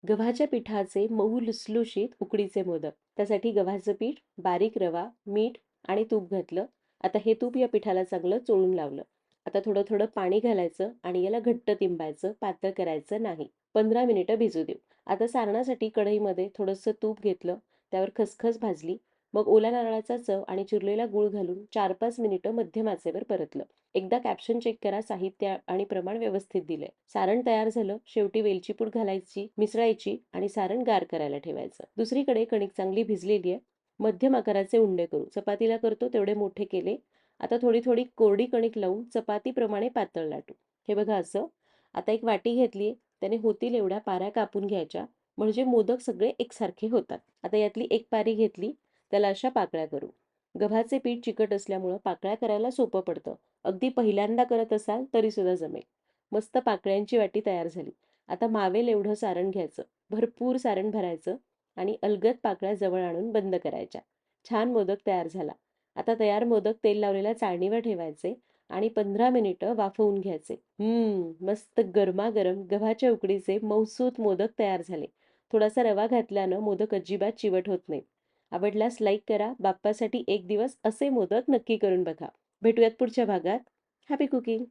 गव्हाच्या पिठाचे मऊ लुसलुशीत उकडीचे मोदक. त्यासाठी गव्हाचं पीठ, बारीक रवा, मीठ आणि तूप घातलं. आता हे तूप या पिठाला चांगलं चोळून लावलं. आता थोडं थोडं पाणी घालायचं आणि याला घट्ट तिंबायचं, पातळ करायचं नाही. 15 मिनिटं भिजू देऊ. आता सारणासाठी कढईमध्ये थोडंसं तूप घेतलं, त्यावर खसखस भाजली. मग ओल्या नारळाचा चव आणि चिरलेला गूळ घालून 4-5 मिनिटं मध्यम आचेवर परतलं. एकदा कॅप्शन चेक करा, साहित्य आणि प्रमाण व्यवस्थित दिलंय. सारण तयार झालं. शेवटी वेलची पूड घालायची, मिसळायची आणि सारण गार करायला ठेवायचं. दुसरीकडे कणिक चांगली भिजलेली आहे. मध्यम आकाराचे उंडे करू. चपातीला करतो तेवढे मोठे केले. आता थोडी थोडी कोरडी कणिक लावून चपातीप्रमाणे पातळ लाटू. हे बघा असं. आता एक वाटी घेतली. त्याने होतील एवढ्या पाऱ्या कापून घ्यायच्या. म्हणजे मोदक सगळे एकसारखे होतात. आता यातली एक पारी घेतली. त्याला अशा पाकळ्या करू. गव्हाचे पीठ चिकट असल्यामुळं पाकळ्या करायला सोपं पडतं. अगदी पहिल्यांदा करत असाल तरी सुद्धा जमेल. मस्त पाकळ्यांची वाटी तयार झाली. आता मावेल एवढं सारण घ्यायचं. भरपूर सारण भरायचं आणि अलगद पाकळ्या जवळ आणून बंद करायच्या. छान मोदक तयार झाला. आता तयार मोदक तेल लावलेल्या चाळणीवर ठेवायचे आणि 15 मिनिटं वाफवून घ्यायचे. मस्त गरमागरम गव्हाच्या उकडीचे मऊसूत मोदक तयार झाले. थोडासा रवा घातल्यानं मोदक अजिबात चिवट होत नाहीत. आवडल्यास लाईक करा. बाप्पासाठी एक दिवस असे मोदक नक्की करून बघा. भेटूयात पुढच्या भागात. Happy cooking!